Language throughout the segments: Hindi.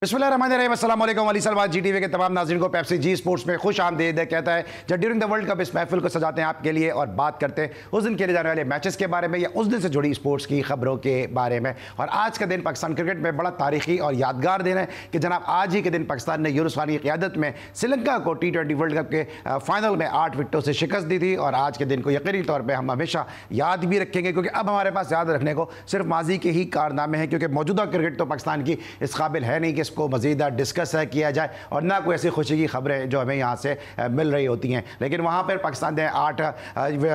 बिस्मिल्लाहिर्रहमानिर्रहीम, अस्सलाम वालेकुम। अली सलमान जी टीवी के तमाम नाज़रीन को पेप्सी जी स्पोर्ट्स में खुश आमदीद कहता है। जब ड्यूरिंग द वर्ल्ड कप इस महफिल को सजाते हैं आपके लिए और बात करते हैं उस दिन खेले जाने वाले मैचेस के बारे में या उस दिन से जुड़ी स्पोर्ट्स की खबरों के बारे में। और आज का दिन पाकिस्तान क्रिकेट में बड़ा तारीखी और यादगार दिन है कि जनाब आज ही के दिन पाकिस्तान ने यूनुस खान की क़ियादत में श्रीलंका को T20 वर्ल्ड कप के फाइनल में 8 विकेटों से शिकस्त दी थी। और आज के दिन को यकीनी तौर पर हम हमेशा याद भी रखेंगे, क्योंकि अब हमारे पास याद रखने को सिर्फ माजी के ही कारनामे हैं, क्योंकि मौजूदा क्रिकेट तो पाकिस्तान की इस काबिल है नहीं कि इसको मजीद डिस्कस किया जाए और ना कोई ऐसी खुशी की खबरें जो हमें यहाँ से मिल रही होती हैं। लेकिन वहाँ पर पाकिस्तान ने 8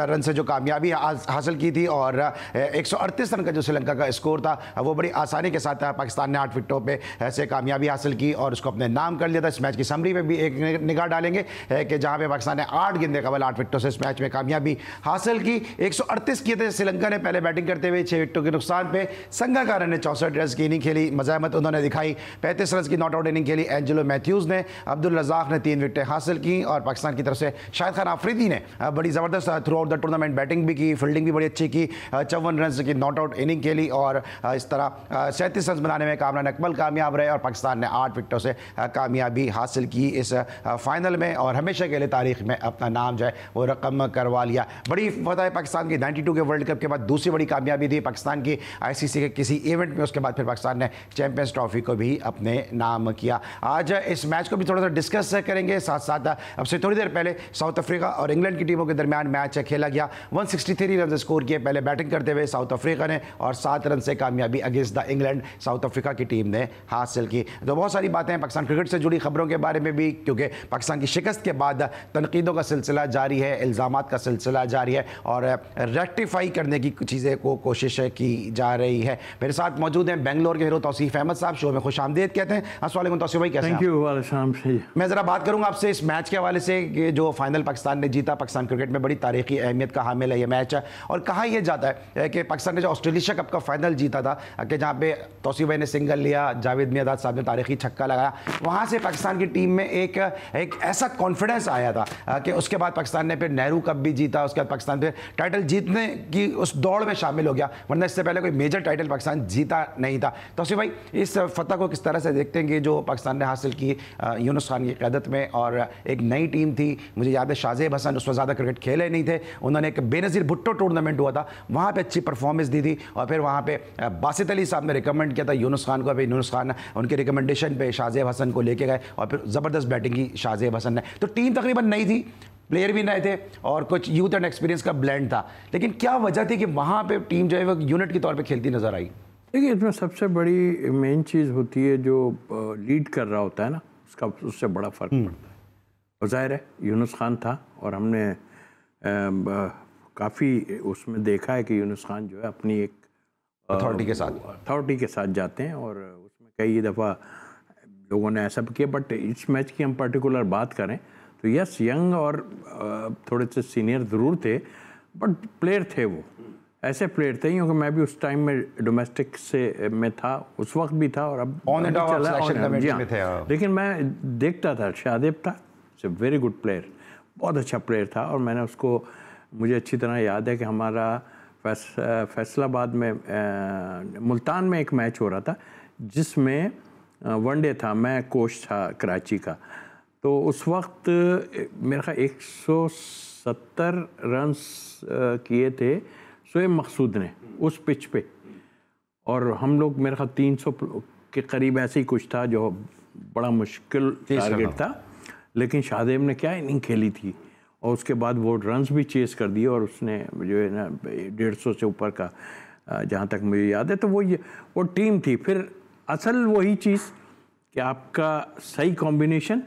रन से जो कामयाबी हासिल की थी और 138 रन का जो श्रीलंका का स्कोर था वो बड़ी आसानी के साथ पाकिस्तान ने 8 विकेटों पे ऐसे कामयाबी हासिल की और उसको अपने नाम कर लिया था। इस मैच की समरी में भी एक निगाह डालेंगे कि जहाँ पे पाकिस्तान ने 8 गेंदे कबल 8 विकेटों से इस मैच में कामयाबी हासिल की। 138 किए थे श्रीलंका ने पहले बैटिंग करते हुए 6 विकेटों के नुकसान पे। संगाकारा ने 64 रन की इनिंग खेली, मज़ाहमत उन्होंने दिखाई। 35 रन की नॉट आउट इनिंग खेली एंजेलो मैथ्यूज़ ने। अब्दुल रज़ाक ने 3 विकेटें हासिल की और पाकिस्तान की तरफ से शाहिद खान आफरीदी ने बड़ी ज़बरदस्त through out the tournament batting भी की, फील्डिंग भी बड़ी अच्छी की। 54 रन की नॉट आउट इनिंग खेली और इस तरह 37 रन बनाने में कामरान अकमल कामयाब रहे और पाकिस्तान ने 8 विकेटों से कामयाबी हासिल की इस फाइनल में और हमेशा के लिए तारीख में अपना नाम जो है वो रकम करवा लिया। बड़ी फतह है पाकिस्तान की 92 के वर्ल्ड कप के बाद दूसरी बड़ी कामयाबी थी पाकिस्तान की ICC के किसी इवेंट में। उसके बाद फिर पाकिस्तान ने चैंपियंस ट्रॉफी को भी अपने नाम किया। आज इस मैच को भी थोड़ा सा डिस्कस करेंगे। साथ साथ अब से थोड़ी देर पहले साउथ अफ्रीका और इंग्लैंड की टीमों के दरमियान मैच खेला गया। 163 रन स्कोर किए पहले बैटिंग करते हुए साउथ अफ्रीका ने और 7 रन से कामयाबी against the England south Africa की टीम ने हासिल की। तो बहुत सारी बातें हैं पाकिस्तान क्रिकेट से जुड़ी खबरों के बारे में भी, क्योंकि पाकिस्तान की शिकस्त के बाद तनकीदों का सिलसिला जारी है, इल्ज़ामात का सिलसिला जारी है और रेक्टिफाई करने की चीज़ें को कोशिश की जा रही है। मेरे साथ मौजूद हैं बेंगलोर के हीरो तौसीफ अहमद साहब, शो में खुश आमदीद कहते हैं। अस्सलाम वालेकुम तौसीफ भाई, कैसे हैं? Thank you. मैं ज़रा बात करूंगा आपसे इस मैच के हवाले से कि जो फाइनल पाकिस्तान ने जीता, पाकिस्तान क्रिकेट में बड़ी तारीखी अहमियत का हामिल है ये मैच है। और कहा यह जाता है कि पाकिस्तान ने जो ऑस्ट्रेलिया कप का फाइनल जीता था कि जहाँ पे तौसीफ भाई ने सिंगल लिया, जावेद मियादाद साहब ने तारीखी छक्का लगाया, वहाँ से पाकिस्तान की टीम में एक ऐसा कॉन्फिडेंस आया था कि उसके बाद पाकिस्तान ने फिर नेहरू कप भी जीता। उसके बाद पाकिस्तान फिर टाइटल जीतने की उस दौड़ में शामिल हो गया, वरना इससे पहले कोई मेजर टाइटल पाकिस्तान जीता नहीं था। तौसीफ भाई, इस फतह को किस तरह से देखते हैं कि जो पाकिस्तान ने हासिल की यूनुस खान की क़यादत में और एक नई टीम थी? मुझे याद है शाहजेब हसन उस वक्त ज़्यादा क्रिकेट खेले नहीं थे, उन्होंने एक बेनज़ीर भुट्टो टूर्नामेंट हुआ था वहाँ पे अच्छी परफॉर्मेंस दी थी और फिर वहाँ पे बासित अली साहब ने रिकमेंड किया था यूनुस खान को। फिर यूनुस खान उनके रिकमेंडेशन पे शाहजेब हसन को लेके गए और फिर ज़बरदस्त बैटिंग की शाहजेब हसन ने। तो टीम तकरीबन नई थी, प्लेयर भी नए थे और कुछ यूथ एंड एक्सपीरियंस का ब्लेंड था, लेकिन क्या वजह थी कि वहाँ पर टीम जो है वो यूनिट के तौर पर खेलती नज़र आई? देखिए, इसमें सबसे बड़ी मेन चीज़ होती है जो लीड कर रहा होता है ना, उससे बड़ा फ़र्क पड़ता है। और ज़ाहिर है यूनुस खान था और हमने काफ़ी उसमें देखा है कि यूनुस खान जो है अपनी एक अथॉरिटी के साथ जाते हैं और उसमें कई दफ़ा लोगों ने ऐसा भी किया। बट इस मैच की हम पर्टिकुलर बात करें तो यस, यंग और थोड़े से सीनियर ज़रूर थे, बट प्लेयर थे, वो ऐसे प्लेयर थे, क्योंकि मैं भी उस टाइम में डोमेस्टिक से में था, उस वक्त भी था और अब चला। लेकिन मैं देखता था, शाहजेब था, it's a very good player, बहुत अच्छा प्लेयर था। और मैंने उसको, मुझे अच्छी तरह याद है कि हमारा फैसलाबाद में मुल्तान में एक मैच हो रहा था जिसमें वनडे था, मैं कोच था कराची का। तो उस वक्त मेरे ख्याल 170 रन किए थे शोएब मकसूद ने उस पिच पे, और हम लोग मेरे ख्याल 300 के करीब ऐसे ही कुछ था, जो बड़ा मुश्किल टारगेट था। लेकिन शाहजेब ने क्या इनिंग खेली थी और उसके बाद वो रन्स भी चेस कर दिए और उसने जो है ना 150 से ऊपर का, जहाँ तक मुझे याद है। तो वो टीम थी। फिर असल वही चीज़ कि आपका सही कॉम्बिनेशन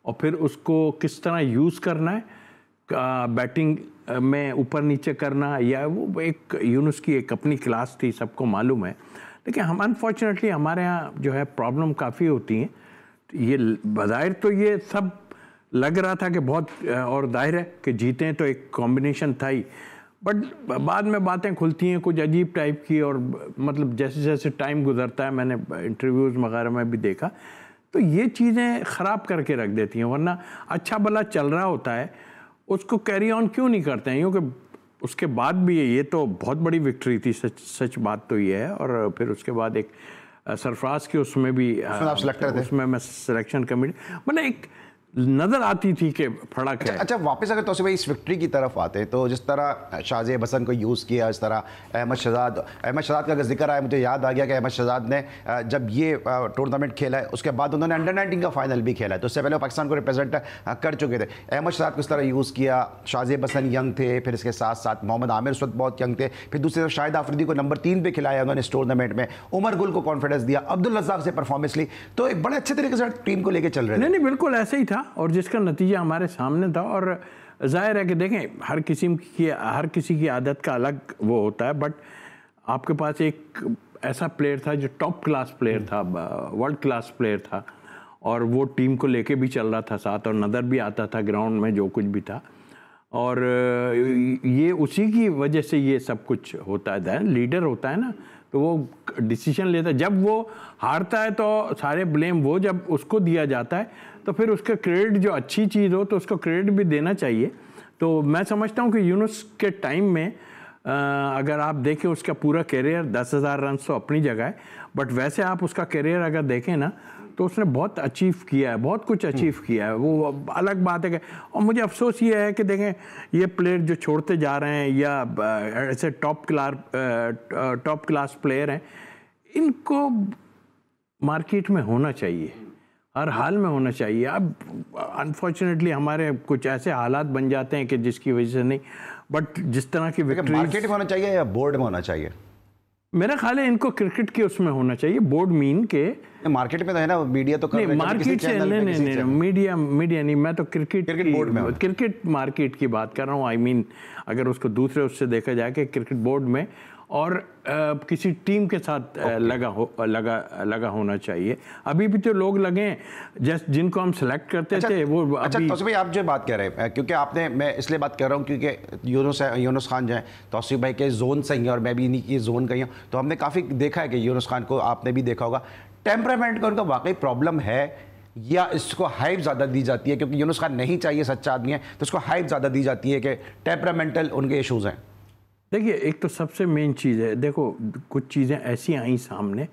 और फिर उसको किस तरह यूज़ करना है, बैटिंग में ऊपर नीचे करना, या वो एक यूनुस की एक अपनी क्लास थी, सबको मालूम है। लेकिन हम अनफॉर्चुनेटली हमारे यहाँ जो है प्रॉब्लम काफ़ी होती हैं। ये बज़ाहिर तो ये सब लग रहा था कि बहुत, और जाहिर है कि जीतें तो एक कॉम्बिनेशन था ही, बट बाद में बातें खुलती हैं कुछ अजीब टाइप की। और मतलब जैसे जैसे टाइम गुजरता है, मैंने इंटरव्यूज़ वगैरह में भी देखा, तो ये चीज़ें ख़राब करके रख देती हैं। वरना अच्छा भला चल रहा होता है, उसको कैरी ऑन क्यों नहीं करते हैं? क्योंकि उसके बाद भी ये तो बहुत बड़ी विक्ट्री थी, सच बात तो ये है। और फिर उसके बाद एक सरफराज के उसमें भी आप सिलेक्टर थे? उसमें मैं सिलेक्शन कमेटी, मतलब एक नज़र आती थी कि फर्क है। अच्छा वापस अगर तौसीफ भाई इस विक्ट्री की तरफ आते हैं तो जिस तरह शाहजेब हसन को यूज़ किया, इस तरह अहमद शहजाद का अगर जिक्र आया, मुझे याद आ गया कि अहमद शहजाद ने जब ये टूर्नामेंट खेला है उसके बाद उन्होंने अंडर 19 का फाइनल भी खेला है, तो उससे पहले वो पाकिस्तान को रिप्रेजेंट कर चुके थे। अहमद शहजाद को इस तरह यूज़ किया, शाहजेब हसन यंग थे, फिर इसके साथ साथ मोहम्मद आमिर उस वक्त बहुत यंग थे, फिर दूसरी तरफ शाहिद आफरीदी को नंबर 3 पे खिलाया उन्होंने इस टूर्नामेंट में, उमर गुल को कॉन्फिडेंस दिया, अब्दुल रज़ाक से परफॉर्मेंस ली, तो एक बड़े अच्छे तरीके से टीम को लेकर चल रहे थे। नहीं बिल्कुल ऐसे ही था, और जिसका नतीजा हमारे सामने था। और जाहिर है कि देखें हर किसी की आदत का अलग वो होता है, बट आपके पास एक ऐसा प्लेयर था जो टॉप क्लास प्लेयर था, वर्ल्ड क्लास प्लेयर था, और वो टीम को लेके भी चल रहा था साथ, और नज़र भी आता था ग्राउंड में जो कुछ भी था, और ये उसी की वजह से ये सब कुछ होता है। लीडर होता है ना, तो वो डिसीजन लेता है। जब वो हारता है तो सारे ब्लेम वो जब उसको दिया जाता है, तो फिर उसका क्रेडिट जो अच्छी चीज़ हो तो उसको क्रेडिट भी देना चाहिए। तो मैं समझता हूँ कि यूनुस के टाइम में अगर आप देखें उसका पूरा करियर 10,000 रन तो अपनी जगह है, बट वैसे आप उसका करियर अगर देखें ना तो उसने बहुत अचीव किया है, बहुत कुछ अचीव किया है, वो अलग बात है। और मुझे अफसोस ये है कि देखें ये प्लेयर जो छोड़ते जा रहे हैं या ऐसे टॉप क्लास प्लेयर हैं, इनको मार्केट में होना चाहिए, हर हाल में होना चाहिए। अब अनफॉर्चुनेटली हमारे कुछ ऐसे हालात बन जाते हैं कि जिसकी वजह से नहीं, बट जिस तरह की विक्ट्री मार्केट में होना चाहिए या बोर्ड में होना चाहिए? मेरा ख्याल है इनको क्रिकेट के उसमें होना चाहिए, बोर्ड मीन के। मार्केट में तो है ना, मीडिया तो नहीं मार्केट से नहीं मीडिया नहीं, मैं तो क्रिकेट बोर्ड में, क्रिकेट मार्केट की बात कर रहा हूँ। आई मीन अगर उसको दूसरे उससे देखा जाए कि क्रिकेट बोर्ड में और किसी टीम के साथ लगा होना चाहिए। अभी भी तो लोग लगे जस्ट जिनको हम सेलेक्ट करते थे वो। अच्छा तौसीफ भाई आप जो बात कर रहे हैं, क्योंकि आपने, मैं इसलिए बात कर रहा हूँ क्योंकि यूनुस खान जो है तौसीफ भाई के जोन से ही हैं और मैं भी इन्हीं की जोन का ही हूँ, तो हमने काफ़ी देखा है कि यूनुस खान को आपने भी देखा होगा, टेम्परामेंट का उनका वाकई प्रॉब्लम है या इसको हाइप ज़्यादा दी जाती है? क्योंकि यूनुस खान नहीं चाहिए, सच्चा आदमी है, तो इसको हाइप ज़्यादा दी जाती है कि टेम्परामेंटल उनके इशूज़ हैं। देखिए एक तो सबसे मेन चीज़ है, देखो कुछ चीज़ें ऐसी आई सामने,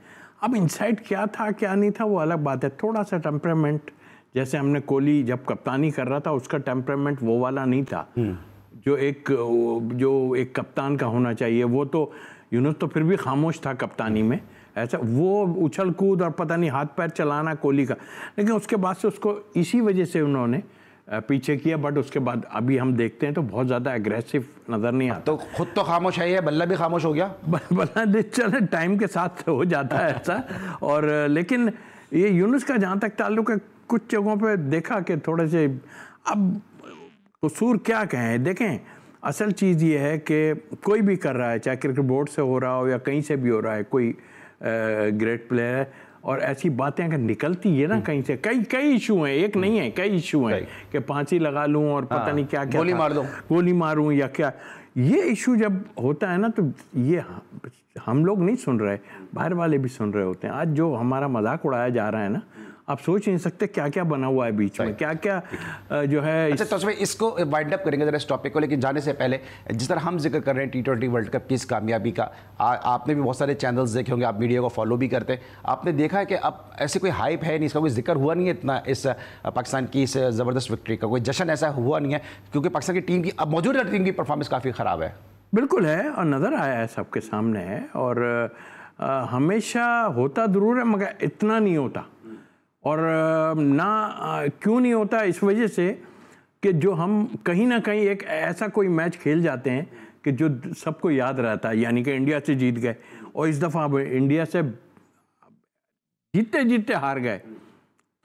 अब इनसाइड क्या था क्या नहीं था वो अलग बात है। थोड़ा सा टेम्परामेंट, जैसे हमने कोहली जब कप्तानी कर रहा था उसका टेम्परामेंट वो वाला नहीं था जो एक कप्तान का होना चाहिए। वो तो यूनुस तो फिर भी खामोश था कप्तानी में, ऐसा वो उछल कूद और पता नहीं हाथ पैर चलाना कोहली का, लेकिन उसके बाद से उसको इसी वजह से उन्होंने पीछे किया। बट उसके बाद अभी हम देखते हैं तो बहुत ज़्यादा एग्रेसिव नज़र नहीं आता। तो खुद तो खामोश है, बल्ला भी खामोश हो गया। बल्ला चले टाइम के साथ हो जाता है ऐसा। और लेकिन ये यूनुस का जहाँ तक ताल्लुक है, कुछ जगहों पे देखा कि थोड़े से, अब कसूर क्या कहें, देखें असल चीज़ ये है कि कोई भी कर रहा है, चाहे क्रिकेट बोर्ड से हो रहा हो या कहीं से भी हो रहा है, कोई ग्रेट प्लेयर है, और ऐसी बातें अगर निकलती है ना कहीं से, कई इशू हैं, एक नहीं है, कई इशू हैं कि फांसी लगा लूं और पता नहीं क्या क्या, गोली मारूं या क्या, ये इशू जब होता है ना तो ये हम लोग नहीं सुन रहे, बाहर वाले भी सुन रहे होते हैं। आज जो हमारा मजाक उड़ाया जा रहा है ना, आप सोच नहीं सकते क्या क्या बना हुआ है बीच में, क्या क्या जो है। अच्छा तो इसको वाइंड अप करेंगे जरा इस टॉपिक को, लेकिन जाने से पहले जिस तरह हम जिक्र कर रहे हैं T20 वर्ल्ड कप की इस कामयाबी का, आपने भी बहुत सारे चैनल्स देखे होंगे, आप मीडिया को फॉलो भी करते हैं, आपने देखा है कि अब ऐसी कोई हाइप है नहीं, इसका कोई जिक्र हुआ नहीं है इतना इस पाकिस्तान की इस ज़बरदस्त विक्ट्री का, कोई जश्न ऐसा हुआ नहीं है, क्योंकि पाकिस्तान की टीम की अब मौजूदा टीम की परफॉर्मेंस काफ़ी ख़राब है। बिल्कुल है, और नज़र आया है, सबके सामने है, और हमेशा होता ज़रूर है मगर इतना नहीं होता। और ना क्यों नहीं होता, इस वजह से कि जो हम कहीं ना कहीं एक ऐसा कोई मैच खेल जाते हैं कि जो सबको याद रहता है, यानी कि इंडिया से जीत गए और इस दफ़ा इंडिया से जीतते जीतते हार गए,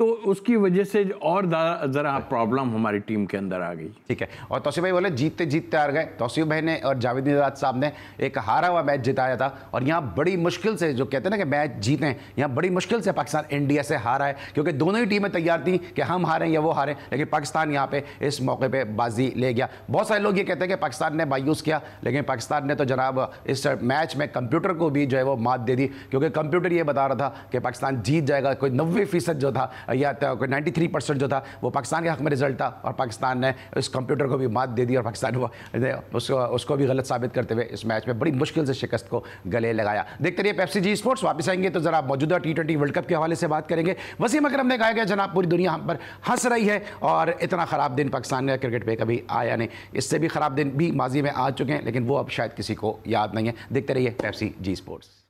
तो उसकी वजह से और ज़रा प्रॉब्लम हमारी टीम के अंदर आ गई। ठीक है, और तौसीफ भाई बोले जीतते जीतते हार गए। तौसीफ भाई ने और जावेद निजात साहब ने एक हारा हुआ मैच जिताया था, और यहाँ बड़ी मुश्किल से, जो कहते हैं ना कि मैच जीतें, यहाँ बड़ी मुश्किल से पाकिस्तान इंडिया से हारा है, क्योंकि दोनों ही टीमें तैयार थी कि हम हारें या वो हारें, लेकिन पाकिस्तान यहाँ पे इस मौके पर बाजी ले गया। बहुत सारे लोग ये कहते हैं कि पाकिस्तान ने मायूस किया, लेकिन पाकिस्तान ने तो जनाब इस मैच में कंप्यूटर को भी जो है वो मात दे दी, क्योंकि कंप्यूटर ये बता रहा था कि पाकिस्तान जीत जाएगा। कोई 90% जो था या 93% जो था वो पाकिस्तान के हक में रिजल्ट था, और पाकिस्तान ने इस कंप्यूटर को भी मात दे दी और पाकिस्तान उसको भी गलत साबित करते हुए इस मैच में बड़ी मुश्किल से शिकस्त को गले लगाया। देखते रहिए पेप्सी जी स्पोर्ट्स। वापस आएंगे तो जरा मौजूदा T20 वर्ल्ड कप के हवाले से बात करेंगे। वसीम अकरम ने कहा कि जनाब पूरी दुनिया हम पर हंस रही है और इतना ख़राब दिन पाकिस्तान ने क्रिकेट पे कभी आया नहीं। इससे भी ख़राब दिन भी माजी में आ चुके हैं, लेकिन वो अब शायद किसी को याद नहीं है। देखते रहिए Pepsi G sports.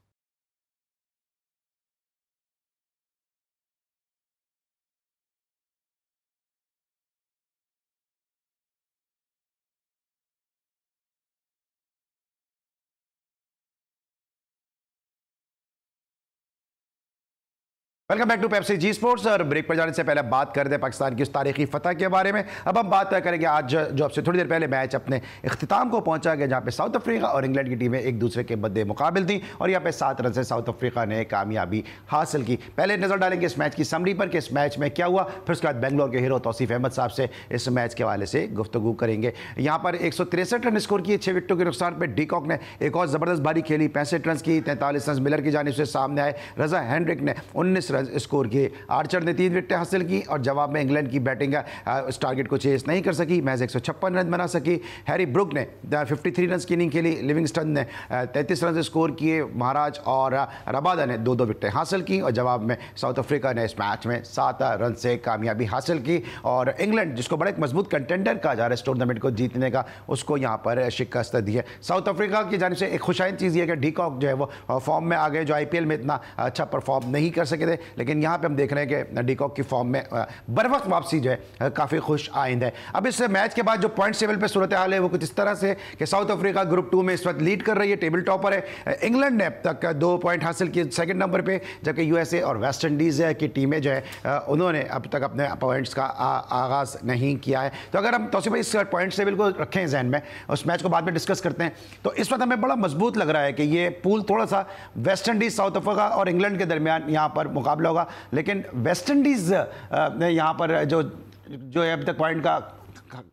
Welcome back to Pepsi G sports. और ब्रेक पर जाने से पहले बात करते हैं पाकिस्तान की उस तारीखी फतह के बारे में। अब हम बात करेंगे आज जो अब से थोड़ी देर पहले मैच अपने इख्तिताम को पहुंचा गया, जहां पे साउथ अफ्रीका और इंग्लैंड की टीमें एक दूसरे के बदले मुकाबिल थी और यहां पे 7 रन से साउथ अफ्रीका ने कामयाबी हासिल की। पहले नजर डालेंगे इस मैच की समरी पर कि इस मैच में क्या हुआ, फिर उसके बाद बेंगलोर के हीरो तौसीफ अहमद साहब से इस मैच के हवाले से गुफ्तगू करेंगे। यहाँ पर 163 रन स्कोर किए 6 विकेटों के नुकसान पर। डीकॉक ने एक और ज़बरदस्त बारी खेली, 65 रन की, 43 रन मिलर की जानिब से सामने आए। रजा हेनरिक ने 19 रन स्कोर किए। आर्चर ने 3 विकेटें हासिल की और जवाब में इंग्लैंड की बैटिंग इस टारगेट को चेस नहीं कर सकी, महज 156 रन बना सकी। हैरी ब्रुक ने 53 रन की इनिंग खेली। लिविंगस्टन ने 33 रन स्कोर किए। महाराज और रबादा ने 2-2 विकेटें हासिल की और जवाब में साउथ अफ्रीका ने इस मैच में 7 रन से कामयाबी हासिल की। और इंग्लैंड, जिसको बड़ा एक मजबूत कंटेंडर कहा जा रहा है इस टूर्नामेंट को जीतने का, उसको यहाँ पर शिकस्त दी है। साउथ अफ्रीका की जानिब से एक खुशाइन चीज़ ये है कि डीकॉक जो है वो फॉर्म में आ गए, जो IPL में इतना अच्छा परफॉर्म नहीं कर सके थे, लेकिन यहाँ पर हम देख रहे हैं कि डीकॉक की फॉर्म में बर वक्त वापसी जो है काफ़ी खुश आइंद है। अब इस मैच के बाद जो पॉइंट टेबल पे सूरत हाल है वो कुछ इस तरह से कि साउथ अफ्रीका ग्रुप 2 में इस वक्त लीड कर रही है, टेबल टॉपर है। इंग्लैंड ने अब तक 2 पॉइंट हासिल किए सेकंड नंबर पे, जबकि USA और वेस्ट इंडीज़ की टीमें जो है उन्होंने अब तक अपने पॉइंट्स का आगाज़ नहीं किया है। तो अगर हम तौसीफ भाई इस पॉइंट टेबल को रखें जहन में, उस मैच को बाद में डिस्कस करते हैं, तो इस वक्त हमें बड़ा मजबूत लग रहा है कि ये पूल थोड़ा सा वेस्ट इंडीज़, साउथ अफ्रीका और इंग्लैंड के दरमियान यहाँ पर मुकाबला होगा। लेकिन वेस्ट इंडीज़ ने यहाँ पर जो है अभी तक पॉइंट का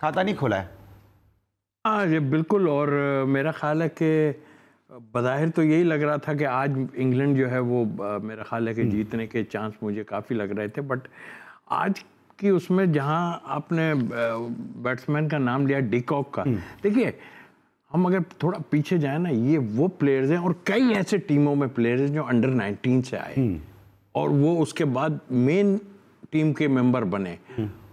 खाता नहीं खोला है। हाँ ये बिल्कुल, और मेरा ख्याल है कि बज़ाहिर तो यही लग रहा था कि आज इंग्लैंड जो है वो मेरा ख्याल है कि जीतने के चांस मुझे काफ़ी लग रहे थे, बट आज की उसमें जहाँ आपने बैट्समैन का नाम लिया डीकॉक का, देखिए हम अगर थोड़ा पीछे जाए ना, ये वो प्लेयर्स हैं और कई ऐसे टीमों में प्लेयर्स हैं जो अंडर 19 से आए और वो उसके बाद मेन टीम के मेंबर बने।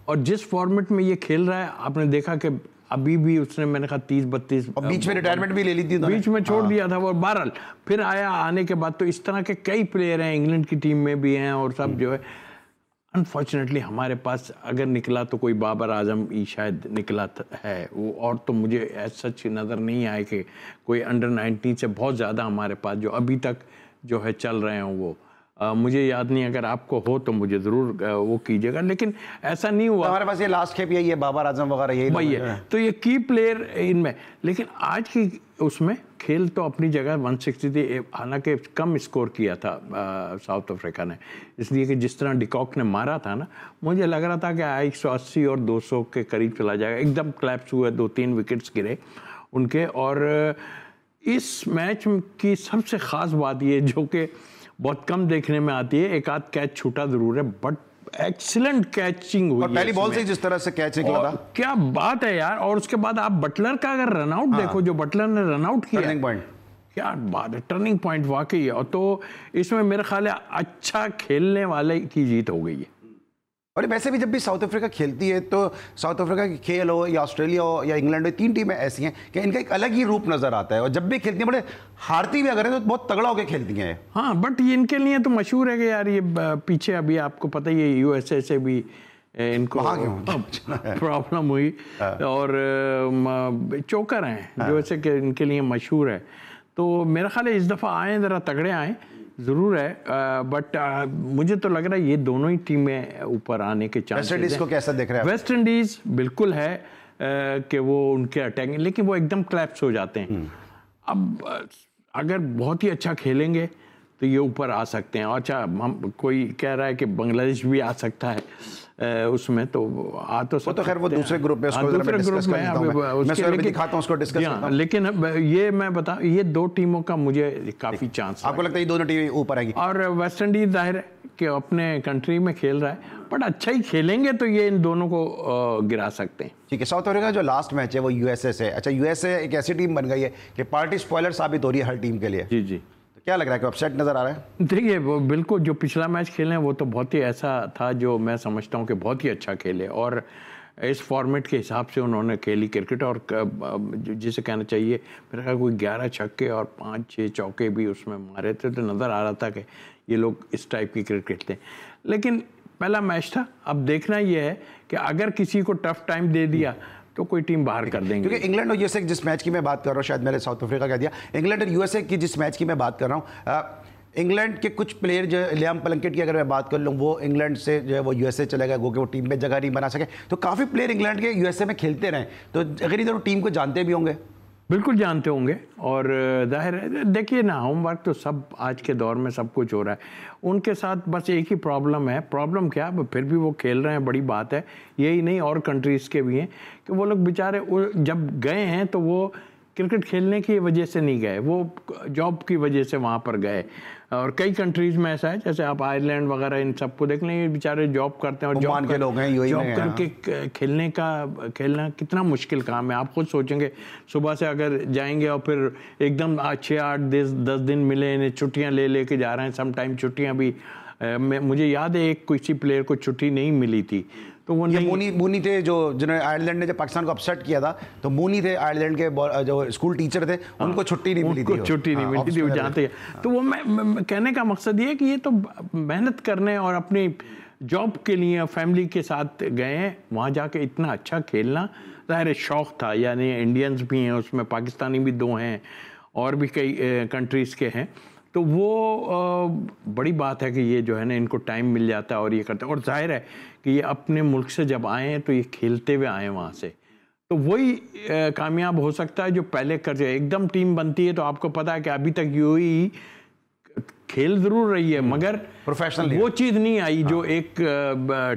और जिस फॉर्मेट में ये खेल रहा है, आपने देखा कि अभी भी उसने, मैंने कहा 30-32 और बीच में रिटायरमेंट भी ले ली थी, बीच में छोड़ दिया था वो, बहरहाल फिर आया। आने के बाद तो इस तरह के कई प्लेयर हैं, इंग्लैंड की टीम में भी हैं और सब जो है। अनफॉर्चुनेटली हमारे पास अगर निकला तो कोई बाबर आजम ही शायद निकला है वो, और तो मुझे ऐसा सच नज़र नहीं आए कि कोई अंडर 19 से बहुत ज़्यादा हमारे पास जो अभी तक जो है चल रहे हैं वो। मुझे याद नहीं, अगर आपको हो तो मुझे ज़रूर वो कीजिएगा, लेकिन ऐसा नहीं हुआ। हमारे पास ये लास्ट खेप यही है, बाबर आजम वगैरह यही भाई है, तो ये की प्लेयर इनमें। लेकिन आज की उसमें खेल तो अपनी जगह 160 थी, हालांकि कम स्कोर किया था साउथ अफ्रीका ने, इसलिए कि जिस तरह डीकॉक ने मारा था ना, मुझे लग रहा था कि 180 और 200 के करीब चला जाएगा। एकदम क्लैप्स हुए, 2-3 विकेट्स गिरे उनके। और इस मैच की सबसे ख़ास बात ये जो कि बहुत कम देखने में आती है, एक आध कैच छूटा जरूर है, बट एक्सीलेंट कैचिंग हुई और पहली बॉल से जिस तरह से कैच निकला था, क्या बात है यार। और उसके बाद आप बटलर का अगर रनआउट देखो, जो बटलर ने रनआउट किया, टर्निंग पॉइंट, क्या बात है, टर्निंग पॉइंट वाकई है। और तो इसमें मेरा ख्याल है अच्छा खेलने वाले की जीत हो गई है। और वैसे भी जब भी साउथ अफ्रीका खेलती है तो साउथ अफ्रीका की खेल हो या ऑस्ट्रेलिया हो या इंग्लैंड हो, 3 टीमें ऐसी हैं कि इनका एक अलग ही रूप नजर आता है। और जब भी खेलती हैं, बड़े हारती भी अगर है तो बहुत तगड़ा होकर खेलती हैं। हाँ, बट ये इनके लिए तो मशहूर है कि यार ये पीछे अभी आपको पता ही है USA से भी इनको प्रॉब्लम हुई और चोकर हैं जो ऐसे कि इनके लिए मशहूर है। तो मेरा ख्याल है इस दफ़ा आए, ज़रा तगड़े आए ज़रूर है, बट मुझे तो लग रहा है ये दोनों ही टीमें ऊपर आने के चांसेस हैं। वेस्ट इंडीज़ को कैसा देख रहे हैं? वेस्ट इंडीज़ बिल्कुल है कि वो उनके अटैकिंग, लेकिन वो एकदम क्लैप्स हो जाते हैं। अब अगर बहुत ही अच्छा खेलेंगे तो ये ऊपर आ सकते हैं। अच्छा, हम कोई कह रहा है कि बांग्लादेश भी आ सकता है उसमें, तो आ तो वो तो खैर वो दूसरे ग्रुप में, दूसरे ग्रुप में दिखाता हूं उसको, डिस्कस करता हूं। लेकिन ये मैं ये 2 टीमों का मुझे काफी चांस, आपको लगता है ये दोनों टीमें ऊपर आएगी? और वेस्ट इंडीज जाहिर है कि अपने कंट्री में खेल रहा है, बट अच्छा ही खेलेंगे तो ये इन दोनों को गिरा सकते हैं। ठीक है, साउथ अफ्रीका जो लास्ट मैच है वो यूएसए से। अच्छा, यूएसए एक ऐसी टीम बन गई है कि पार्टी स्पॉइलर साबित हो रही है हर टीम के लिए। जी जी। तो क्या लग रहा है कि अपसेट नजर आ रहा है? देखिए, वो बिल्कुल जो पिछला मैच खेले हैं वो तो बहुत ही ऐसा था जो मैं समझता हूँ कि बहुत ही अच्छा खेले, और इस फॉर्मेट के हिसाब से उन्होंने खेली क्रिकेट, और जिसे कहना चाहिए मेरा ख्याल कोई 11 छक्के और 5-6 चौके भी उसमें मारे थे, तो नज़र आ रहा था कि ये लोग इस टाइप की क्रिकेट खेलते हैं। लेकिन पहला मैच था, अब देखना ये है कि अगर किसी को टफ टाइम दे दिया तो कोई टीम बाहर कर देंगे। क्योंकि इंग्लैंड और यूएसए जिस मैच की मैं बात कर रहा हूँ, शायद मैंने साउथ अफ्रीका कह दिया, इंग्लैंड और यूएसए की जिस मैच की मैं बात कर रहा हूँ, इंग्लैंड के कुछ प्लेयर जो लियाम प्लंकेट की अगर मैं बात कर लूँ, वो इंग्लैंड से जो है वो यूएसए चले गए, वो टीम में जगह नहीं बना सके। तो काफ़ी प्लेयर इंग्लैंड के यूएसए में खेलते रहे, तो अगर इधर टीम को जानते भी होंगे। बिल्कुल जानते होंगे, और जाहिर है देखिए ना, होमवर्क तो सब आज के दौर में सब कुछ हो रहा है। उनके साथ बस एक ही प्रॉब्लम है, प्रॉब्लम क्या, फिर भी वो खेल रहे हैं, बड़ी बात है। यही नहीं, और कंट्रीज़ के भी हैं कि वो लोग बेचारे जब गए हैं तो वो क्रिकेट खेलने की वजह से नहीं गए, वो जॉब की वजह से वहाँ पर गए। और कई कंट्रीज़ में ऐसा है, जैसे आप आयरलैंड वगैरह इन सबको देख लें, ये बेचारे जॉब करते हैं, और जॉब करके खेलना कितना मुश्किल काम है। आप खुद सोचेंगे, सुबह से अगर जाएंगे और फिर एकदम 6-8-10 दिन मिले, इन्हें छुट्टियाँ लेके जा रहे हैं, सम टाइम छुट्टियाँ भी मुझे याद है एक किसी प्लेयर को छुट्टी नहीं मिली थी, तो वो नहीं। मूनी थे जो जिन्होंने आयरलैंड ने जब पाकिस्तान को अपसेट किया था, तो मूनी थे आयरलैंड के जो स्कूल टीचर थे, उनको छुट्टी नहीं मिली थी, छुट्टी नहीं मिली थी, वो जानते हैं। तो वो मैं कहने का मकसद ये है कि ये तो मेहनत करने और अपनी जॉब के लिए फैमिली के साथ गए हैं, वहाँ जाके इतना अच्छा खेलना ज़ाहिर शौक़ था। यानी इंडियंस भी हैं उसमें, पाकिस्तानी भी 2 हैं, और भी कई कंट्रीज़ के हैं, तो वो बड़ी बात है कि ये जो है ना, इनको टाइम मिल जाता है और ये करते हैं। और जाहिर है कि ये अपने मुल्क से जब आए हैं तो ये खेलते हुए आए वहाँ से, तो वही कामयाब हो सकता है जो पहले कर जाए। एकदम टीम बनती है तो आपको पता है कि अभी तक यूएई खेल जरूर रही है, मगर प्रोफेशनल वो चीज़ नहीं आई जो एक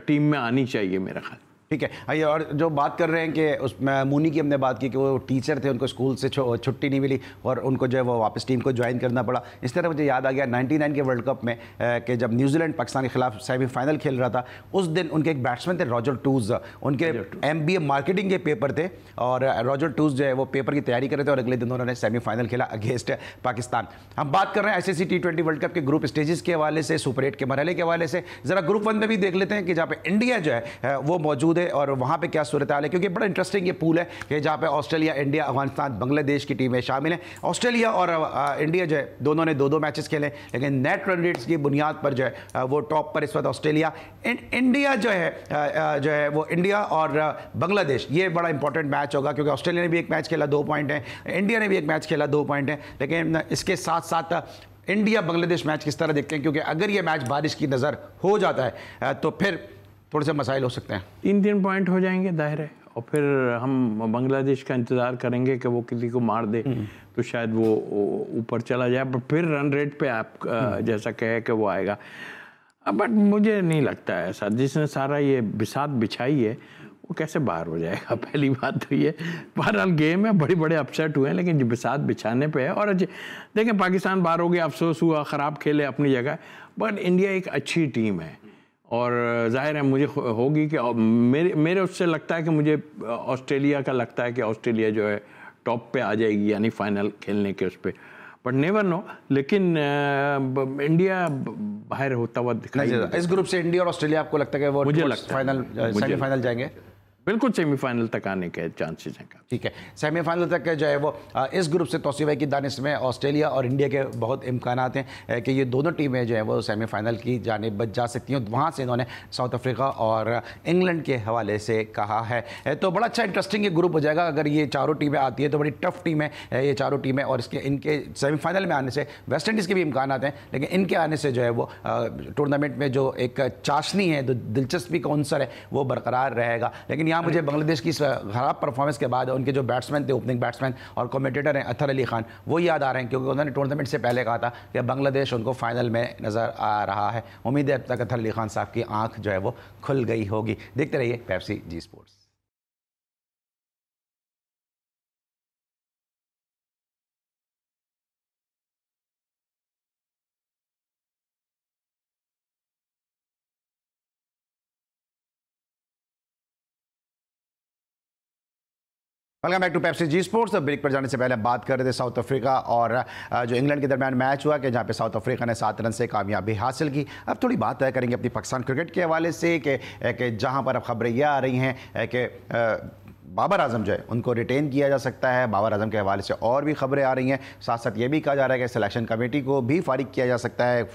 टीम में आनी चाहिए मेरा ख्याल। ठीक है। आइए, और जो बात कर रहे हैं कि उसमें मूनी की हमने बात की कि वो टीचर थे, उनको स्कूल से छुट्टी नहीं मिली और उनको जो है वो वापस टीम को ज्वाइन करना पड़ा। इस तरह मुझे याद आ गया 99 के वर्ल्ड कप में कि जब न्यूजीलैंड पाकिस्तान के खिलाफ सेमीफाइनल खेल रहा था, उस दिन उनके एक बैट्समैन थे रॉजर टूज, उनके MBA मार्केटिंग के पेपर थे, और रॉजर टूज जो है वो पेपर की तैयारी कर रहे थे, और अगले दिन उन्होंने सेमीफाइनल खेला अगेंस्ट पाकिस्तान। हम बात कर रहे हैं ICC T20 वर्ल्ड कप के ग्रुप स्टेजेस के हवाले से, सुपर 8 के मरहले के हवाले से। ज़रा ग्रुप 1 में भी देख लेते हैं कि जहाँ पे इंडिया जो है वो मौजूद है और वहाँ पे क्या सूरत हाल है, क्योंकि बड़ा इंटरेस्टिंग ये पूल है कि जहाँ पे ऑस्ट्रेलिया, इंडिया, अफगानिस्तान, बांग्लादेश की टीमें शामिल हैं। ऑस्ट्रेलिया और इंडिया जो है दोनों ने 2-2 मैचेस खेले, लेकिन नेट रन रेट्स की बुनियाद पर जो है वो टॉप पर इस वक्त ऑस्ट्रेलिया। इंडिया जो है वो इंडिया और बांग्लादेश, ये बड़ा इंपॉर्टेंट मैच होगा, क्योंकि ऑस्ट्रेलिया ने भी एक मैच खेला 2 पॉइंट है, इंडिया ने भी एक मैच खेला 2 पॉइंट है। लेकिन इसके साथ साथ इंडिया बांग्लादेश मैच किस तरह देखते हैं, क्योंकि अगर ये मैच बारिश की नज़र हो जाता है तो फिर थोड़े से मसाइल हो सकते हैं। 3 पॉइंट हो जाएंगे दाहिर है, और फिर हम बांग्लादेश का इंतज़ार करेंगे कि वो किसी को मार दे तो शायद वो ऊपर चला जाए, पर फिर रन रेट पे आप जैसा कहे कि वो आएगा। बट मुझे नहीं लगता है ऐसा, जिसने सारा ये बिसात बिछाई है वो कैसे बाहर हो जाएगा। पहली बात तो ये, बहरहाल गेम है, बड़े बड़े अपसेट हुए हैं, लेकिन जो बिसात बिछाने पे है। और देखें, पाकिस्तान बाहर हो गया, अफसोस हुआ, ख़राब खेले अपनी जगह, बट इंडिया एक अच्छी टीम है, और जाहिर है मुझे होगी कि मेरे उससे लगता है कि मुझे ऑस्ट्रेलिया का लगता है कि ऑस्ट्रेलिया जो है टॉप पे आ जाएगी, यानी फाइनल खेलने के उस पर, बट नेवर नो। लेकिन इंडिया बाहर होता हुआ दिखाई। इस ग्रुप से इंडिया और ऑस्ट्रेलिया आपको लगता है कि वो मुझे लगता है फाइनल सेमीफाइनल जाएंगे? बिल्कुल सेमीफाइनल तक आने के चांसेस हैं। ठीक है, सेमीफाइनल तक जो है वो इस ग्रुप से तौसीफ है कि दानिश में ऑस्ट्रेलिया और इंडिया के बहुत इम्कानात हैं कि ये दोनों टीमें जो है वो सेमीफाइनल की जाने बच जा सकती हैं। वहाँ से इन्होंने साउथ अफ्रीका और इंग्लैंड के हवाले से कहा है। तो बड़ा अच्छा इंटरेस्टिंग ये ग्रुप हो जाएगा। अगर ये चारों टीमें आती है तो बड़ी टफ टीम है ये चारों टीमें, और इनके सेमीफाइनल में आने से वेस्ट इंडीज़ के भी इम्कानात हैं, लेकिन इनके आने से जो है वो टूर्नामेंट में जो एक चाशनी है, जो दिलचस्पी का अंसर है, वो बरकरार रहेगा। लेकिन यहाँ मुझे बांग्लादेश की खराब परफॉर्मेंस के बाद उनके जो बैट्समैन थे, ओपनिंग बैट्समैन और कमेंटेटर हैं अतहर अली खान, वो याद आ रहे हैं, क्योंकि उन्होंने टूर्नामेंट से पहले कहा था कि बांग्लादेश उनको फाइनल में नज़र आ रहा है। उम्मीद है अब तक अतहर अली खान साहब की आंख जो है वो खुल गई होगी। देखते रहिए Pepsi G sports. Welcome back to Pepsi G sports. Break पर जाने से पहले बात कर रहे थे साउथ अफ्रीका और जो इंग्लैंड के दरमियान मैच हुआ कि जहां पे साउथ अफ्रीका ने 7 रन से कामयाबी हासिल की। अब थोड़ी बात तय करेंगे अपनी पाकिस्तान क्रिकेट के हवाले से कि जहां पर अब खबरें यह आ रही हैं कि बाबर आजम जो है उनको रिटेन किया जा सकता है। बाबर आजम के हवाले से और भी खबरें आ रही हैं। साथ साथ ये भी कहा जा रहा है कि सिलेक्शन कमेटी को भी फारिग किया जा सकता है,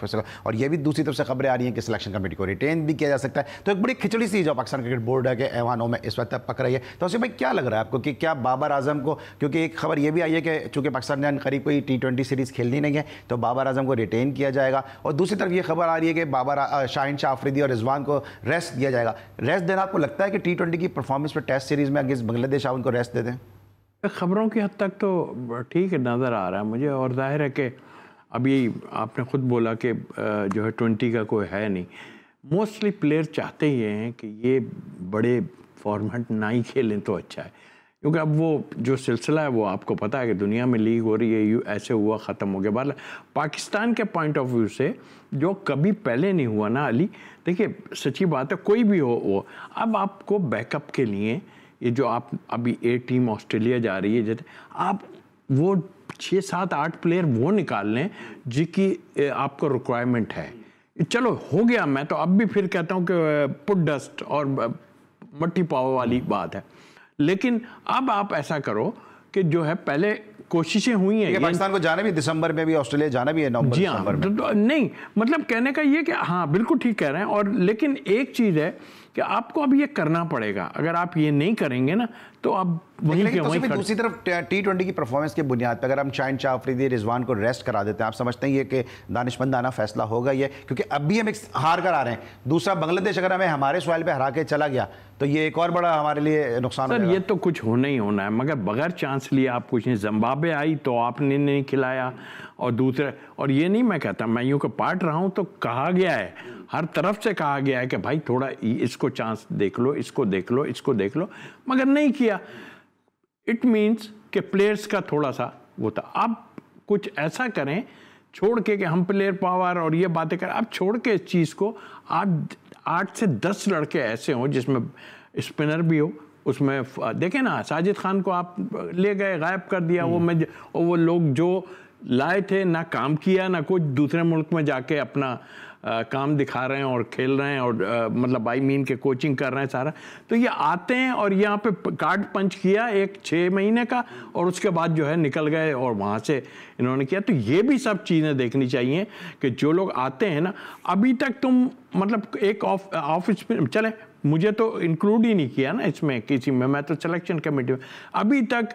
और ये भी दूसरी तरफ से खबरें आ रही हैं कि सिलेक्शन कमेटी को रिटेन भी किया जा सकता है। तो एक बड़ी खिचड़ी सी जो पाकिस्तान क्रिकेट बोर्ड है के ऐवानों में इस वक्त पक रही है। तो उससे भाई क्या लग रहा है आपको कि क्या बाबर आजम को, क्योंकि एक खबर ये भी आई है कि चूंकि पाकिस्तान ने करीब कोई T20 सीरीज़ खेलनी नहीं है तो बाबर आजम को रिटेन किया जाएगा, और दूसरी तरफ ये खबर आ रही है कि शाहीन शाह अफरीदी और रिजवान को रेस्ट दिया जाएगा। रेस्ट देना आपको लगता है कि T20 की परफॉर्मेंस पर टेस्ट सीरीज़ में अगेंस्ट बांग्लादेश उनको रेस्ट दे दें? खबरों की हद तक तो ठीक नज़र आ रहा है मुझे, और जाहिर है कि अभी आपने ख़ुद बोला कि जो है 20 का कोई है नहीं। मोस्टली प्लेयर चाहते ही हैं कि ये बड़े फॉर्मेट ना ही खेलें तो अच्छा है, क्योंकि अब वो जो सिलसिला है वो आपको पता है कि दुनिया में लीग हो रही है, ऐसे हुआ ख़त्म हो गया। बाल पाकिस्तान के पॉइंट ऑफ व्यू से जो कभी पहले नहीं हुआ ना अली, देखिए सच्ची बात है, कोई भी हो वो, अब आपको बैकअप के लिए ये जो आप अभी ए टीम ऑस्ट्रेलिया जा रही है, जैसे आप वो 6, 7, 8 प्लेयर वो निकाल लें जिनकी आपको रिक्वायरमेंट है। चलो हो गया, मैं तो अब भी फिर कहता हूँ कि पुट डस्ट और मट्टी पाव वाली बात है, लेकिन अब आप ऐसा करो कि जो है पहले कोशिशें हुई हैं। पाकिस्तान को जाना भी दिसंबर में भी, ऑस्ट्रेलिया जाना भी है नवंबर दिसंबर में। तो नहीं, मतलब कहने का ये कि हाँ बिल्कुल ठीक कह रहे हैं, और लेकिन एक चीज़ है कि आपको अब ये करना पड़ेगा। अगर आप ये नहीं करेंगे ना तो अब वहीं के वहीं दूसरी तरफ T20 की परफॉर्मेंस के बुनियाद पर अगर हम शाहीन शाह अफरीदी रिजवान को रेस्ट करा देते हैं, आप समझते हैं ये कि दानिशमंदाना फैसला होगा ये? क्योंकि अब भी हम एक हार कर आ रहे हैं। दूसरा बांग्लादेश अगर हमें हमारे सॉइल पे हरा के चला गया तो ये एक और बड़ा हमारे लिए नुकसान सर। ये तो कुछ होना ही होना है, मगर बगैर चांस लिए आप कुछ नहीं। जिम्बाब्वे आई तो आपने नहीं खिलाया, और दूसरे, और ये नहीं मैं कहता, मैं यूँ को पार्ट रहा हूँ, तो कहा गया है, हर तरफ से कहा गया है कि भाई थोड़ा इसको चांस देख लो, इसको देख लो, इसको देख लो, मगर नहीं किया। इट मीन्स कि प्लेयर्स का थोड़ा सा वो था। अब कुछ ऐसा करें छोड़ के कि हम प्लेयर पावर और ये बातें करें, आप छोड़ के इस चीज़ को, आप 8 से 10 लड़के ऐसे हों जिसमें स्पिनर भी हो। उसमें देखें ना, साजिद खान को आप ले गए, गायब कर दिया। वो लोग जो लाए थे ना काम किया, ना कुछ, दूसरे मुल्क में जाके अपना काम दिखा रहे हैं और खेल रहे हैं, और मतलब आई मीन के कोचिंग कर रहे हैं सारा। तो ये आते हैं और यहाँ पे कार्ड पंच किया एक 6 महीने का, और उसके बाद जो है निकल गए और वहाँ से इन्होंने किया। तो ये भी सब चीज़ें देखनी चाहिए कि जो लोग आते हैं ना, अभी तक तुम मतलब एक ऑफिस में चले, मुझे तो इंक्लूड ही नहीं किया ना इसमें किसी में, मैं तो सिलेक्शन कमेटी में। अभी तक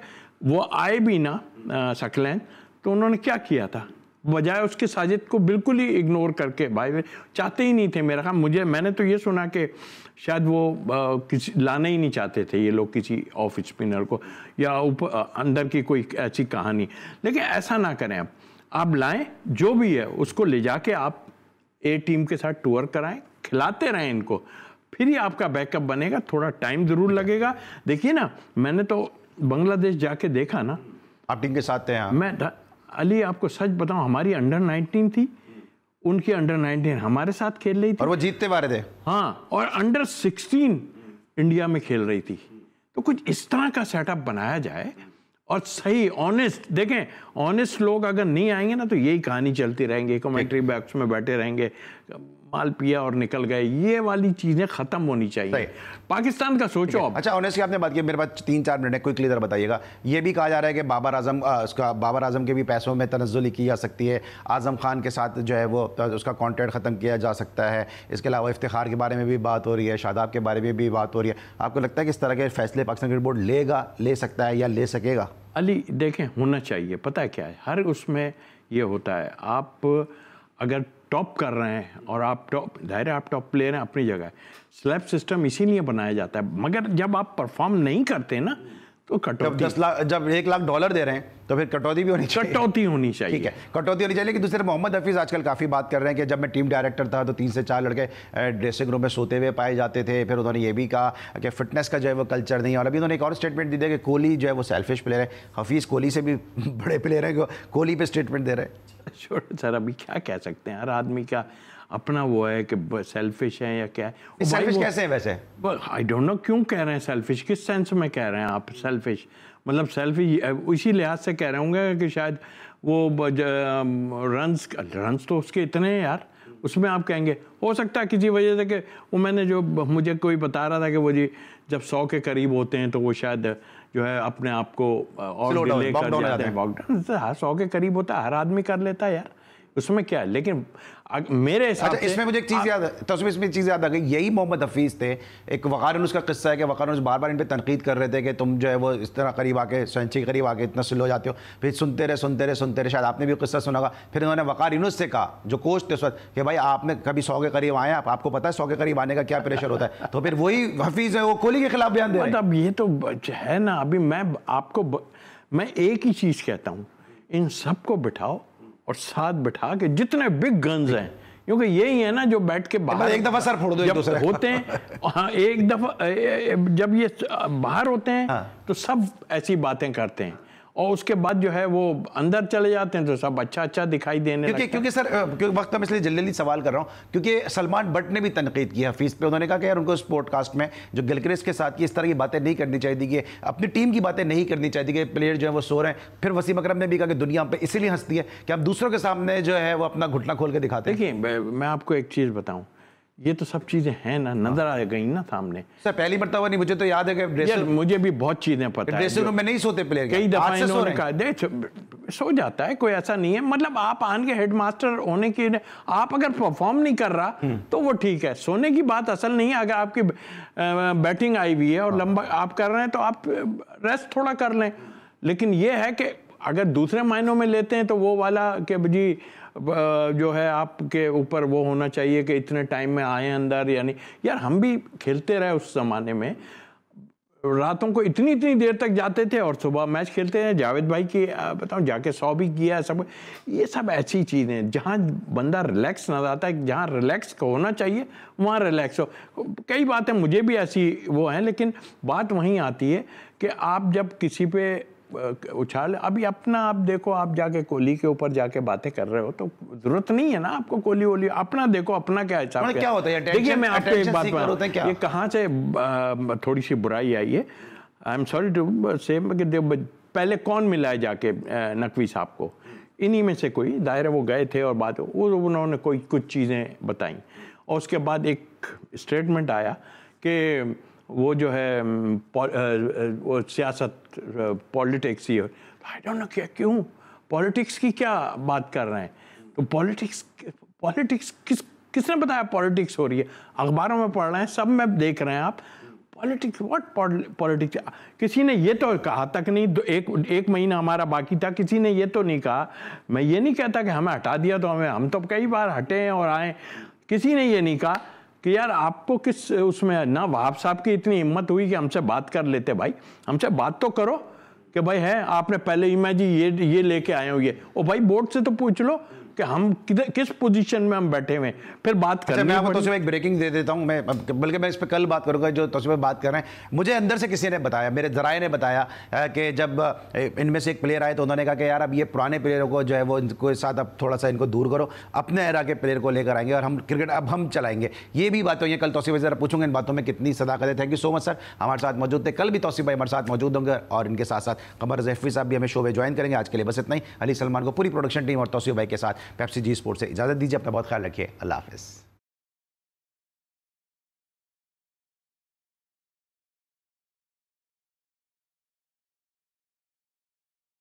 वो आए भी ना सकलैन, तो उन्होंने क्या किया था, बजाय उसके साजिद को बिल्कुल ही इग्नोर करके, भाई चाहते ही नहीं थे मेरा काम। मैंने तो ये सुना कि शायद वो किसी लाना ही नहीं चाहते थे ये लोग किसी ऑफ स्पिनर को, या ऊपर अंदर की कोई ऐसी कहानी। लेकिन ऐसा ना करें, अब आप लाएं जो भी है उसको ले जाके आप ए टीम के साथ टूर कराएं, खिलाते रहें इनको, फिर ही आपका बैकअप बनेगा। थोड़ा टाइम जरूर लगेगा। देखिए ना, मैंने तो बांग्लादेश जाके देखा ना, आप टीम के साथ हैं? मैं अली आपको सच बताऊं, हमारी अंडर 19 थी, उनकी अंडर 19 हमारे साथ खेल रही थी, और वो जीतते वाले थे। हाँ, और अंडर 16 इंडिया में खेल रही थी। तो कुछ इस तरह का सेटअप बनाया जाए, और सही ऑनेस्ट, देखें ऑनेस्ट लोग अगर नहीं आएंगे ना तो यही कहानी चलती रहेंगी, कमेंट्री बॉक्स में बैठे रहेंगे, माल पिया और निकल गए, ये वाली चीजें खत्म होनी चाहिए। पाकिस्तान का सोचो अब। अच्छा, ऑनेस्टली आपने बात की, मेरे पास 3-4 मिनट है, क्विकली इधर बताइएगा। ये भी कहा जा रहा है कि बाबर आजम के भी पैसों में तनज़्ज़ुल की जा सकती है, आजम खान के साथ जो है वो उसका कॉन्ट्रैक्ट ख़त्म किया जा सकता है। इसके अलावा इफ्तिखार के बारे में भी बात हो रही है, शादाब के बारे में भी बात हो रही है। आपको लगता है कि इस तरह के फैसले पाकिस्तान क्रिकेट बोर्ड ले सकता है या ले सकेगा? अली देखें, होना चाहिए। पता है क्या है, हर उसमें ये होता है, आप अगर टॉप कर रहे हैं और आप टॉप, जाहिर है आप टॉप प्लेयर हैं अपनी जगह, स्लैब सिस्टम इसीलिए बनाया जाता है। मगर जब आप परफॉर्म नहीं करते ना तो कटौती, जब $1 लाख दे रहे हैं तो फिर कटौती भी होनी चाहिए। कटौती होनी चाहिए, ठीक है, कटौती होनी चाहिए। कि दूसरे मोहम्मद हफीज़ आजकल काफ़ी बात कर रहे हैं कि जब मैं टीम डायरेक्टर था तो 3 से 4 लड़के ड्रेसिंग रूम में सोते हुए पाए जाते थे। फिर उन्होंने ये भी कहा कि फिटनेस का जो है वो कल्चर नहीं है। और अभी उन्होंने एक और स्टेटमेंट दी है कि कोहली जो है वो सेल्फिश प्लेयर है। हफीज़ कोहली से भी बड़े प्लेयर हैं, कोहली पे स्टेटमेंट दे रहे हैं। सर अभी क्या कह सकते हैं, हर आदमी का अपना वो है कि सेल्फिश है या क्या है। सेल्फिश कैसे है वैसे? आई डोंट नो क्यों कह रहे हैं सेल्फिश, किस सेंस में कह रहे हैं आप सेल्फिश? मतलब सेल्फिश इसी लिहाज से कह रहे होंगे कि शायद वो रन्स तो उसके इतने हैं यार, उसमें आप कहेंगे हो सकता है किसी वजह से कि वो मैंने जो मुझे कोई बता रहा था कि वो जी जब 100 के करीब होते हैं तो वो शायद जो है अपने आप को और डिले कर जाते हैं, वॉकडाउन 100 के करीब होता है, हर आदमी कर लेता है यार, उसमें क्या है। लेकिन मेरे हिसाब से इसमें मुझे एक चीज़ याद तो इसमें चीज़ याद आ गई, यही मोहम्मद हफीज़ थे, एक वक़ार यूनुस का किस्सा है कि वक़ार यूनुस बार बार इन पे तनकीद कर रहे थे कि तुम जो है वो इस तरह करीब आके सेंचुरी करीब आके इतना स्लो जाते हो, फिर सुनते रहे, शायद आपने भी किस्सा सुना होगा। फिर उन्होंने वक़ार यूनुस से कहा, जो कोच थे उस वक्त, कि भाई आपने कभी 100 के करीब आए, आपको पता है 100 के करीब आने का क्या प्रेशर होता है। तो फिर वही हफीज़ है वो कोहली के खिलाफ बयान दे रहे हैं। अब ये तो है ना, अभी मैं एक ही चीज़ कहता हूँ, इन सबको बिठाओ और साथ बिठा के जितने बिग गन्स हैं, क्योंकि यही है ना जो बैठ के बाहर एक दफा सर फोड़ दो एक दूसरे होते हैं, हाँ एक दफा जब ये बाहर होते हैं हाँ। तो सब ऐसी बातें करते हैं और उसके बाद जो है वो अंदर चले जाते हैं तो सब अच्छा दिखाई देने लगता है। क्योंकि सर वक्त में इसलिए जल्दी सवाल कर रहा हूँ क्योंकि सलमान बट ने भी तनकीद की हफीज़ पे। उन्होंने कहा कि यार उनको इस पॉडकास्ट में जो गिलक्रिस्ट के साथ की इस तरह की बातें नहीं करनी चाहिए थी, कि अपनी टीम की बातें नहीं करनी चाहिए थी, कि प्लेयर जो है वो सो रहे हैं। फिर वसीम अकरम ने भी कहा कि दुनिया पे इसीलिए हंसती है कि आप दूसरों के सामने जो है वो अपना घुटना खोल के दिखाते हैं। देखिए मैं आपको एक चीज़ बताऊँ, ये तो सब चीजें हैं ना, नजर आ गई ना सामने। सर पहली मरतबा नहीं, मुझे तो याद है कि मुझे भी बहुत चीजें पता है, ड्रेसिंग रूम में नहीं सोते प्लेयर, कई दफा इन्होंने कहा देख सो जाता है, कोई ऐसा नहीं है। मतलब आप आन के हेडमास्टर होने की, आप अगर परफॉर्म नहीं कर रहा तो वो ठीक है, सोने की बात असल नहीं है। अगर आपकी बैटिंग आई हुई है और लंबा आप कर रहे हैं तो आप रेस्ट थोड़ा कर लें। लेकिन ये है कि अगर दूसरे मायनों में लेते हैं तो वो वाला कि जी जो है आपके ऊपर वो होना चाहिए कि इतने टाइम में आए अंदर, यानी यार हम भी खेलते रहे उस ज़माने में, रातों को इतनी देर तक जाते थे और सुबह मैच खेलते हैं। जावेद भाई की बताऊं जाके 100 भी किया सब। ये सब ऐसी चीज़ें जहाँ बंदा रिलैक्स नजर आता है, जहाँ रिलैक्स होना चाहिए वहाँ रिलैक्स हो। कई बातें मुझे भी ऐसी वो हैं, लेकिन बात वहीं आती है कि आप जब किसी पे उछाल, अभी अपना आप देखो, आप जाके कोहली के ऊपर जाके बातें कर रहे हो तो जरूरत नहीं है ना आपको कोहली वोली, अपना देखो अपना क्या हिसाब क्या होता है। देखिए मैं आपको एक बात बताऊं, ये कहाँ से थोड़ी सी बुराई आई है, आई एम सॉरी टू से, पहले कौन मिला है जाके नकवी साहब को, इन्हीं में से कोई दायरे वो गए थे और बात उन्होंने कोई कुछ चीज़ें बताई और उसके बाद एक स्टेटमेंट आया कि वो जो है वो सियासत politics he, I don't know क्यों पॉलिटिक्स की क्या बात कर रहे हैं। तो पॉलिटिक्स किसने बताया पॉलिटिक्स हो रही है? अखबारों में पढ़ रहे हैं, सब में देख रहे हैं आप। Politics what politics? किसी ने ये तो कहा तक नहीं, एक महीना हमारा बाकी था, किसी ने ये तो नहीं कहा। मैं ये नहीं कहता कि हमें हटा दिया तो हम तो कई बार हटे हैं और आए, किसी ने ये नहीं कहा कि यार आपको किस उसमें ना वहाब साहब की इतनी हिम्मत हुई कि हमसे बात कर लेते। भाई हमसे बात तो करो कि भाई है आपने पहले इमेज ये लेके आए हो, ये ओ भाई बोर्ड से तो पूछ लो कि हम किस पोजीशन में हम बैठे हुए, फिर बात करें। मैं आपको तौसीफ एक ब्रेकिंग दे देता हूं, मैं बल्कि मैं इस पर कल बात करूंगा जो तौसीफ बात कर रहे हैं। मुझे अंदर से किसी ने बताया, मेरे जराए ने बताया कि जब इनमें से एक प्लेयर आए तो उन्होंने कहा कि यार अब ये पुराने प्लेयरों को जो है वो इनको साथ अब थोड़ा सा इनको दूर करो, अपने एरा के प्लेयर को लेकर आएंगे और हम क्रिकेट अब हम चलाएंगे। ये भी बात हुई है कल तौसीफ जरा पूछूंगा इन बातों में कितनी सदाकत है। Thank you so much sir, हमारे साथ मौजूद थे। कल भी तौसीफ भाई हमारे साथ मौजूद होंगे और इनके साथ साथ कमर जैफी साहब भी हमें शो में ज्वाइन करेंगे। आज के लिए बस इतना ही। अली सलमान को पूरी प्रोडक्शन टीम और तौसीफ भाई के साथ पेप्सी जी स्पोर्ट्स से इजाजत दीजिए। अपना बहुत ख्याल रखिए। अल्लाह हाफिज़।